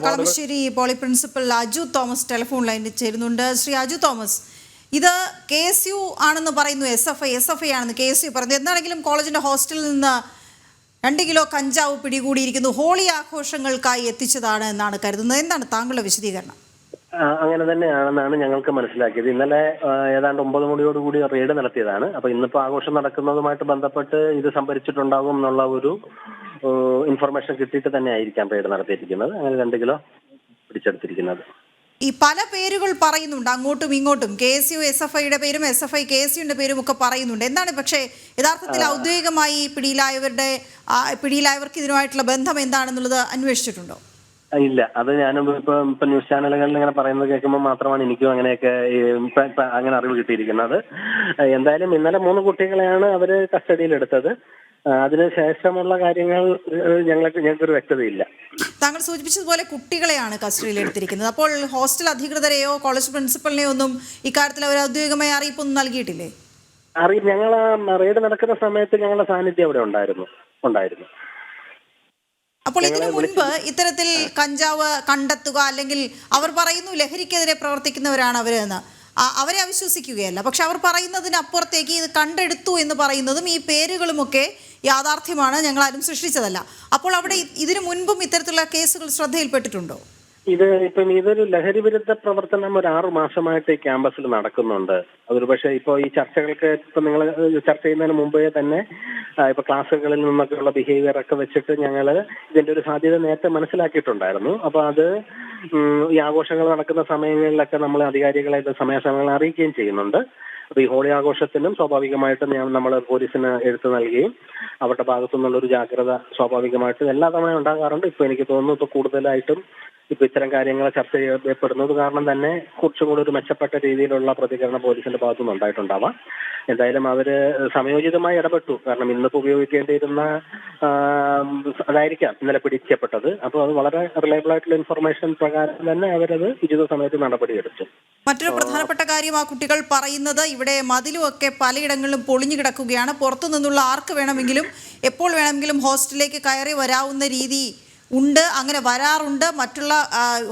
Kalamassery poly principal Aju Thomas telephone ലൈനിൽ ചേരുന്നുണ്ട്. ശ്രീ അജു തോമസ്, ഇത് KSU ആണെന്ന് പറയുന്നു, SFI ആണെന്ന് KSU പറയുന്നത്. എന്താണെങ്കിലും കോളേജിന്റെ ഹോസ്റ്റലിൽ നിന്ന് 2 കിലോ കഞ്ചാവ് പിടികൂടിയിരിക്കുന്നു. ഹോളി ആഘോഷങ്ങൾക്കായി എത്തിച്ചതാണ് എന്നാണ് കരുതുന്നത്. എന്താണ് താങ്കളുടെ വിശദീകരണം? അങ്ങനെ തന്നെയാണെന്നാണ് ഞങ്ങൾക്ക് മനസ്സിലാക്കിയത്. ഇന്നലെ ഏതാണ്ട് 9 മണിയോടുകൂടി റെയ്ഡ് നടത്തിയതാണ്. അപ്പൊ ഇന്നിപ്പോ ആഘോഷം നടക്കുന്നതുമായിട്ട് ബന്ധപ്പെട്ട് ഇത് സംഭരിച്ചിട്ടുണ്ടാകും എന്നുള്ള ഒരു ഇൻഫർമേഷൻ കിട്ടിയിട്ട് തന്നെ ആയിരിക്കാം റെയ്ഡ് നടത്തിയിരിക്കുന്നത്. അങ്ങനെ 2 കിലോ പിടിച്ചെടുത്തിരിക്കുന്നത്. ഈ പല പേരുകൾ പറയുന്നുണ്ട് അങ്ങോട്ടും ഇങ്ങോട്ടും. KSU SFIയുടെ പേരും SFI KSUവിന്റെ പേരും ഒക്കെ പറയുന്നുണ്ട്. എന്താണ് പക്ഷേ യഥാർത്ഥത്തിൽ ഔദ്യോഗികമായി പിടിയിലായവർക്ക് ഇതിനുമായിട്ടുള്ള ബന്ധം എന്താണെന്നുള്ളത് അന്വേഷിച്ചിട്ടുണ്ടോ? ഇല്ല, അത് ഞാനും ഇപ്പൊ ന്യൂസ് ചാനലുകളിൽ ഇങ്ങനെ പറയുന്നത് കേൾക്കുമ്പോൾ മാത്രമാണ് എനിക്കും അങ്ങനെയൊക്കെ അങ്ങനെ അറിവ് കിട്ടിയിരിക്കുന്നത്. എന്തായാലും ഇന്നലെ 3 കുട്ടികളെയാണ് അവര് കസ്റ്റഡിയിലെടുത്തത്. അതിനുശേഷമുള്ള കാര്യങ്ങൾ ഞങ്ങൾക്കൊരു വ്യക്തതയില്ല. താങ്കൾ സൂചിപ്പിച്ചതുപോലെ കുട്ടികളെയാണ് കസ്റ്റഡിയിൽ എടുത്തിരിക്കുന്നത്. അപ്പോൾ ഹോസ്റ്റൽ അധികൃതരെയോ കോളേജ് പ്രിൻസിപ്പലിനെയോ ഒന്നും ഇക്കാര്യത്തിൽ അവർ ഔദ്യോഗികമായ അറിയിപ്പൊന്നും നൽകിയിട്ടില്ലേ? ഞങ്ങൾ റെയ്ഡ് നടക്കുന്ന സമയത്ത് ഞങ്ങളുടെ സാന്നിധ്യം അവിടെ ഉണ്ടായിരുന്നു. അപ്പോൾ ഇതിനു മുൻപ് ഇത്തരത്തിൽ കഞ്ചാവ് കണ്ടെത്തുക, അല്ലെങ്കിൽ അവർ പറയുന്നു ലഹരിക്കെതിരെ പ്രവർത്തിക്കുന്നവരാണ് അവരെന്ന്, അവരെ അവിശ്വസിക്കുകയല്ല. പക്ഷെ അവർ പറയുന്നതിനപ്പുറത്തേക്ക് ഇത് കണ്ടെടുത്തു എന്ന് പറയുന്നതും ഈ പേരുകളുമൊക്കെ യാഥാർത്ഥ്യമാണ്, ഞങ്ങളാരും സൃഷ്ടിച്ചതല്ല. അപ്പോൾ അവിടെ ഇതിനു മുൻപും ഇത്തരത്തിലുള്ള കേസുകൾ ശ്രദ്ധയിൽപ്പെട്ടിട്ടുണ്ടോ? ഇതൊരു ലഹരി വിരുദ്ധ പ്രവർത്തനം ഒരു 6 മാസമായിട്ട് ഈ ക്യാമ്പസിൽ നടക്കുന്നുണ്ട്. അതൊരു പക്ഷേ ഇപ്പോൾ ഈ ചർച്ചകൾക്ക് നിങ്ങൾ ചർച്ച ചെയ്യുന്നതിന് മുമ്പേ തന്നെ ഇപ്പൊ ക്ലാസ്സുകളിൽ നിന്നൊക്കെയുള്ള ബിഹേവിയർ ഒക്കെ വെച്ചിട്ട് ഞങ്ങൾ ഇതിന്റെ ഒരു സാധ്യത നേരത്തെ മനസ്സിലാക്കിയിട്ടുണ്ടായിരുന്നു. അപ്പൊ അത് ഈ ആഘോഷങ്ങൾ നടക്കുന്ന സമയങ്ങളിലൊക്കെ നമ്മൾ അധികാരികളെ ഇത് സമയാസമയങ്ങളിൽ അറിയിക്കുകയും ചെയ്യുന്നുണ്ട്. അപ്പൊ ഈ ഹോളി ആഘോഷത്തിനും സ്വാഭാവികമായിട്ടും നമ്മൾ പോലീസിന് എഴുത്ത് നൽകുകയും അവരുടെ ഭാഗത്തു നിന്നുള്ളൊരു ജാഗ്രത സ്വാഭാവികമായിട്ടും എല്ലാ തവണയും ഉണ്ടാകാറുണ്ട്. ഇപ്പൊ എനിക്ക് തോന്നുന്നു ഇപ്പൊ കൂടുതലായിട്ടും ഇപ്പൊ ഇത്തരം കാര്യങ്ങൾ ചർച്ച ചെയ്യപ്പെടുന്നത് കാരണം തന്നെ കുറച്ചും കൂടി ഒരു മെച്ചപ്പെട്ട രീതിയിലുള്ള പ്രതികരണം പോലീസിന്റെ ഭാഗത്തുനിന്ന് ഉണ്ടായിട്ടുണ്ടാവാം. എന്തായാലും അവര് സമയോചിതമായി ഇടപെട്ടു. കാരണം ഇന്നിപ്പോ ഉപയോഗിക്കേണ്ടിയിരുന്ന അതായിരിക്കാം ഇന്നലെ പിടിക്കപ്പെട്ടത്. അപ്പോൾ അത് വളരെ റിലയബിൾ ആയിട്ടുള്ള ഇൻഫർമേഷൻ പ്രകാരം തന്നെ അവരത് ഉചിത സമയത്ത് നടപടിയെടുത്തു. മറ്റൊരു പ്രധാനപ്പെട്ട കാര്യം, ആ കുട്ടികൾ പറയുന്നത് ഇവിടെ മതിലുമൊക്കെ പലയിടങ്ങളിലും പൊളിഞ്ഞു കിടക്കുകയാണ്. പുറത്തു നിന്നുള്ള ആർക്ക് വേണമെങ്കിലും എപ്പോൾ വേണമെങ്കിലും ഹോസ്റ്റലിലേക്ക് കയറി വരാവുന്ന രീതി ഉണ്ട്, അങ്ങനെ വരാറുണ്ട്. മറ്റുള്ള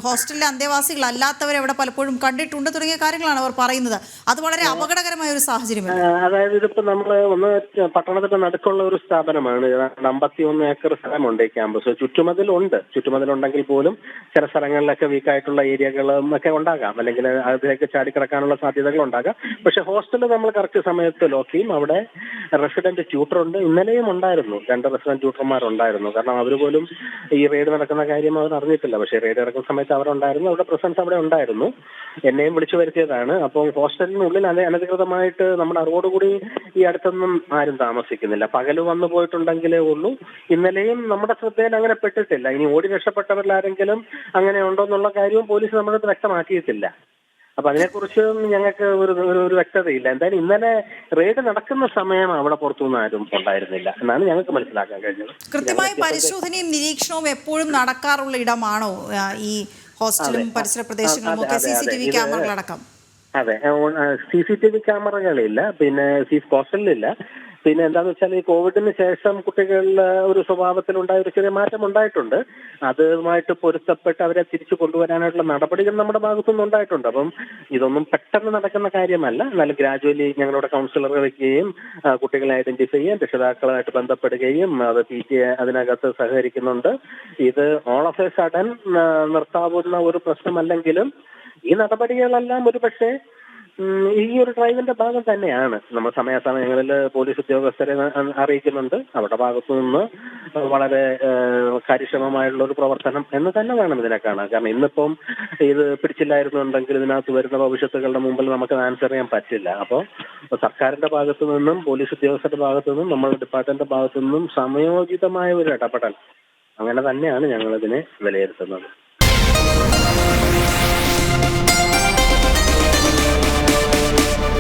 ഹോസ്റ്റലിലെ അന്തേവാസികളല്ലാത്തവരെ അവിടെ പലപ്പോഴും കണ്ടിട്ടുണ്ട് തുടങ്ങിയ കാര്യങ്ങളാണ് അവർ പറയുന്നത്. അത് വളരെ അപകടകരമായ ഒരു സാഹചര്യമല്ല. അതായത് ഇതിപ്പോ നമ്മള് പട്ടണത്തിന്റെ നടുക്കുള്ള ഒരു സ്ഥാപനമാണ്. 51 ഏക്കർ സ്ഥലമുണ്ട് ഈ ക്യാമ്പസ്. ചുറ്റുമതിലുണ്ടെങ്കിൽ പോലും ചില സ്ഥലങ്ങളിലൊക്കെ വീക്കായിട്ടുള്ള ഏരിയകളും ഒക്കെ ഉണ്ടാകാം, അല്ലെങ്കിൽ അതിലേക്ക് ചാടിക്കിടക്കാനുള്ള സാധ്യതകൾ ഉണ്ടാകാം. പക്ഷെ ഹോസ്റ്റലിൽ നമ്മൾ കറക്റ്റ് സമയത്ത് ലോക്ക് ചെയ്യും. അവിടെ റെസിഡന്റ് ട്യൂട്ടറുണ്ട്. ഇന്നലെയും ഉണ്ടായിരുന്നു 2 റെസിഡന്റ് ട്യൂട്ടർമാരുണ്ടായിരുന്നു. കാരണം അവർ പോലും ഈ റെയ്ഡ് നടക്കുന്ന കാര്യം അവർ അറിഞ്ഞിട്ടില്ല. പക്ഷേ റെയ്ഡ് നടക്കുന്ന സമയത്ത് അവരുണ്ടായിരുന്നു, അവരുടെ പ്രസൻസ് അവിടെ ഉണ്ടായിരുന്നു. എന്നെയും വിളിച്ചു വരുത്തിയതാണ്. അപ്പോൾ ഹോസ്റ്റലിനുള്ളിൽ അനധികൃതമായിട്ട് നമ്മുടെ അറിവോടുകൂടി ഈ അടുത്തൊന്നും ആരും താമസിക്കുന്നില്ല. പകല് വന്നു പോയിട്ടുണ്ടെങ്കിലേ ഉള്ളൂ. ഇന്നലെയും നമ്മുടെ ശ്രദ്ധയിൽ അങ്ങനെ പെട്ടിട്ടില്ല. ഇനി ഓടി രക്ഷപ്പെട്ടവരിലാരെങ്കിലും അങ്ങനെ ഉണ്ടോ എന്നുള്ള കാര്യവും പോലീസ് നമ്മുടെ അടുത്ത് വ്യക്തമാക്കിയിട്ടില്ല. അപ്പൊ അതിനെക്കുറിച്ച് ഞങ്ങൾക്ക് ഒരു വ്യക്തതയില്ല. എന്തായാലും ഇന്നലെ റെയ്ഡ് നടക്കുന്ന സമയം അവിടെ പുറത്തുനിന്ന് ആരും ഉണ്ടായിരുന്നില്ല എന്നാണ് ഞങ്ങൾക്ക് മനസ്സിലാക്കാൻ കഴിഞ്ഞത്. കൃത്യമായ പരിശോധനയും നിരീക്ഷണവും എപ്പോഴും നടക്കാറുള്ള ഇടമാണോ ഈ ഹോസ്റ്റലും പരിസര പ്രദേശങ്ങളും ഒക്കെ? CCTV ക്യാമറകളടക്കം? അതെ, CCTV ക്യാമറകളില്ല, പിന്നെ ഹോസ്റ്റലിലില്ല. പിന്നെ എന്താന്ന് വെച്ചാൽ ഈ കോവിഡിന് ശേഷം കുട്ടികളിൽ ഒരു സ്വഭാവത്തിലുണ്ടായ ഒരു ചെറിയ മാറ്റം ഉണ്ടായിട്ടുണ്ട്. അതുമായിട്ട് പൊരുത്തപ്പെട്ട് അവരെ തിരിച്ചു കൊണ്ടുവരാനായിട്ടുള്ള നടപടികൾ നമ്മുടെ ഭാഗത്തുനിന്ന് ഉണ്ടായിട്ടുണ്ട്. അപ്പം ഇതൊന്നും പെട്ടെന്ന് നടക്കുന്ന കാര്യമല്ല. എന്നാലും ഗ്രാജുവലി ഞങ്ങളുടെ കൗൺസിലർ വയ്ക്കുകയും കുട്ടികളെ ഐഡന്റിഫൈ ചെയ്യാൻ രക്ഷിതാക്കളുമായിട്ട് ബന്ധപ്പെടുകയും അത് PTA അതിനകത്ത് സഹകരിക്കുന്നുണ്ട്. ഇത് ഓൾ ഓഫ് എ സഡൻ നിർത്താവുന്ന ഒരു പ്രശ്നമല്ലെങ്കിലും ഈ നടപടികളെല്ലാം ഒരു പക്ഷേ ഈ ഒരു ഡ്രൈവിന്റെ ഭാഗം തന്നെയാണ്. നമ്മൾ സമയാസമയങ്ങളിൽ പോലീസ് ഉദ്യോഗസ്ഥരെ അറിയിക്കുന്നുണ്ട്. അവരുടെ ഭാഗത്തു നിന്ന് വളരെ കാര്യക്ഷമമായുള്ള ഒരു പ്രവർത്തനം എന്ന് തന്നെ വേണം ഇതിനെ കാണാൻ. കാരണം ഇന്നിപ്പം ഇത് പിടിച്ചില്ലായിരുന്നുണ്ടെങ്കിൽ ഇതിനകത്ത് വരുന്ന ഭവിഷ്യത്തുകളുടെ മുമ്പിൽ നമുക്ക് ആൻസർ ചെയ്യാൻ പറ്റില്ല. അപ്പോൾ സർക്കാരിന്റെ ഭാഗത്തു നിന്നും പോലീസ് ഉദ്യോഗസ്ഥരുടെ ഭാഗത്തു നിന്നും നമ്മുടെ ഡിപ്പാർട്ട്മെന്റിന്റെ ഭാഗത്തു നിന്നും സമയോചിതമായ ഒരു ഇടപെടൽ അങ്ങനെ തന്നെയാണ് ഞങ്ങൾ ഇതിനെ വിലയിരുത്തുന്നത്.